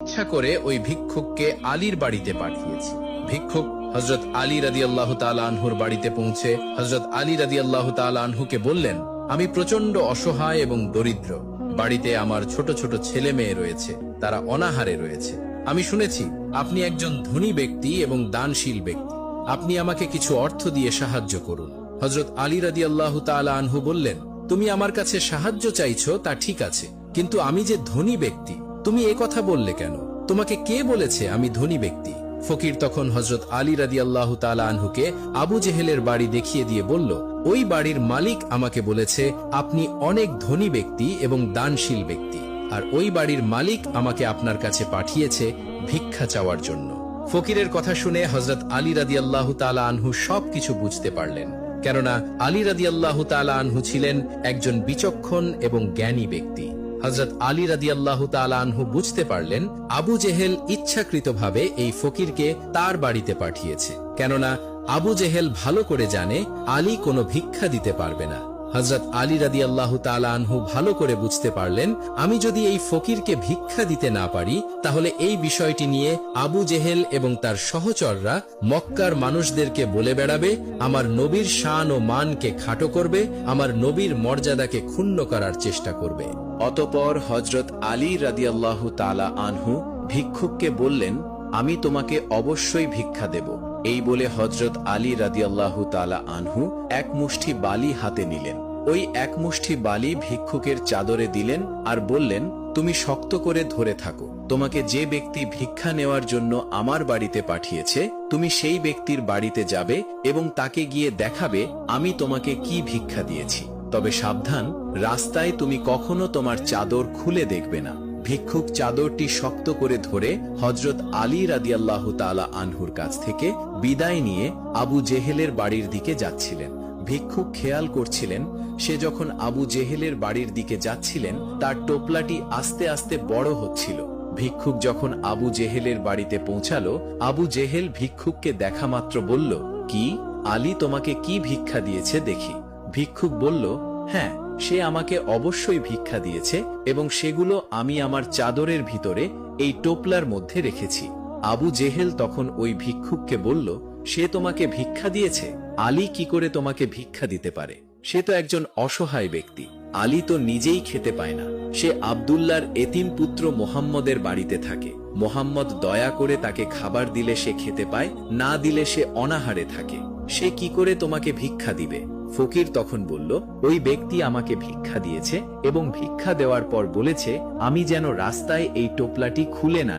ইচ্ছা করে ওই ভিক্ষুককে আলীর বাড়িতে পাঠিয়েছি। ভিক্ষুক হযরত আলী রাদিয়াল্লাহু তাআলা আনহুর বাড়িতে পৌঁছে হযরত আলী রাদিয়াল্লাহু তাআলা আনহুকে বললেন, আমি প্রচন্ড অসহায় এবং দরিদ্র। বাড়িতে আমার ছোট ছোট ছেলে মেয়ে রয়েছে, তারা অনাহারে রয়েছে। আমি শুনেছি আপনি একজন ধনী ব্যক্তি এবং দানশীল ব্যক্তি। আপনি আমাকে কিছু অর্থ দিয়ে সাহায্য করুন। হযরত আলী রাদিয়াল্লাহু তাআলা আনহু বললেন, তুমি আমার কাছে সাহায্য চাইছো তা ঠিক আছে, কিন্তু আমি যে ধনী ব্যক্তি, তুমি এ কথা বললে কেন? তোমাকে কে বলেছে আমি ধনী ব্যক্তি? ফকির তখন হযরত আলী রাদিয়াল্লাহু তাআলা আনহুকে আবু জেহেলের বাড়ি দেখিয়ে দিয়ে বলল, ওই বাড়ির মালিক আমাকে বলেছে আপনি অনেক ধনী ব্যক্তি এবং দানশীল ব্যক্তি, আর ওই বাড়ির মালিক আমাকে আপনার কাছে পাঠিয়েছে ভিক্ষা চাওয়ার জন্য। ফকিরের কথা শুনে হযরত আলী রাদিয়াল্লাহু তাআলা আনহু সবকিছু বুঝতে পারলেন, কেননা আলী রাদিয়াল্লাহু তাআলা আনহু ছিলেন একজন বিচক্ষণ এবং জ্ঞানী ব্যক্তি। হযরত আলী রাদিয়াল্লাহু তাআলা আনহু বুঝতে পারলেন আবু জেহেল ইচ্ছাকৃতভাবে এই ফকিরকে তার বাড়িতে পাঠিয়েছে, কেননা আবু জেহেল ভালো করে জানে আলী কোনো ভিক্ষা দিতে পারবে না। হযরত আলী রাদিয়াল্লাহু তাআলা আনহু ভালো করে বুঝতে পারলেন, আমি যদি এই ফকিরকে ভিক্ষা দিতে না পারি, তাহলে এই বিষয়টি নিয়ে আবু জেহেল এবং তার সহচররা মক্কার মানুষদেরকে বলে বেড়াবে, আমার নবীর শান ও মানকে খাটো করবে, আমার নবীর মর্যাদাকে ক্ষুণ্ণ করার চেষ্টা করবে। অতঃপর হযরত আলী রাদিয়াল্লাহু তাআলা আনহু ভিক্ষুককে বললেন, আমি তোমাকে অবশ্যই ভিক্ষা দেব। এই বলে হযরত আলী রাদিয়াল্লাহু তাআলা আনহু এক মুষ্টি বালি হাতে নিলেন। ওই এক মুষ্টি বালি ভিক্ষুকের চাদরে দিলেন আর বললেন, তুমি শক্ত করে ধরে থাকো। তোমাকে যে ব্যক্তি ভিক্ষা নেওয়ার জন্য আমার বাড়িতে পাঠিয়েছে, তুমি সেই ব্যক্তির বাড়িতে যাবে এবং তাকে গিয়ে দেখাবে আমি তোমাকে কি ভিক্ষা দিয়েছি। তবে সাবধান, রাস্তায় তুমি কখনো তোমার চাদর খুলে দেখবে না। ভিক্ষুক চাদরটি শক্ত করে ধরে হযরত আলী রাদিয়াল্লাহু তাআলা আনহুর কাছ থেকে বিদায় নিয়ে আবু জেহেলের বাড়ির দিকে যাচ্ছিলেন। ভিক্ষুক খেয়াল করছিলেন, সে যখন আবু জেহেলের বাড়ির দিকে যাচ্ছিলেন, তার টোপলাটি আস্তে আস্তে বড় হচ্ছিল। ভিক্ষুক যখন আবু জেহেলের বাড়িতে পৌঁছালো, আবু জেহেল ভিক্ষুককে দেখা মাত্র বলল, কি আলী তোমাকে কি ভিক্ষা দিয়েছে দেখি। ভিক্ষুক বলল, হ্যাঁ, সে আমাকে অবশ্যই ভিক্ষা দিয়েছে এবং সেগুলো আমি আমার চাদরের ভিতরে এই টোপলার মধ্যে রেখেছি। আবু জেহেল তখন ওই ভিক্ষুককে বলল, সে তোমাকে ভিক্ষা দিয়েছে? আলী কি করে তোমাকে ভিক্ষা দিতে পারে? সে তো একজন অসহায় ব্যক্তি। আলী তো নিজেই খেতে পায় না। সে আব্দুল্লাহর এতিম পুত্র মোহাম্মদের বাড়িতে থাকে। মোহাম্মদ দয়া করে তাকে খাবার দিলে সে খেতে পায়, না দিলে সে অনাহারে থাকে। সে কি করে তোমাকে ভিক্ষা দিবে? ফকির তখন বলল, ওই ব্যক্তি আমাকে ভিক্ষা দিয়েছে এবং ভিক্ষা দেওয়ার পর বলেছে আমি যেন রাস্তায় এই টোপলাটি খুলে না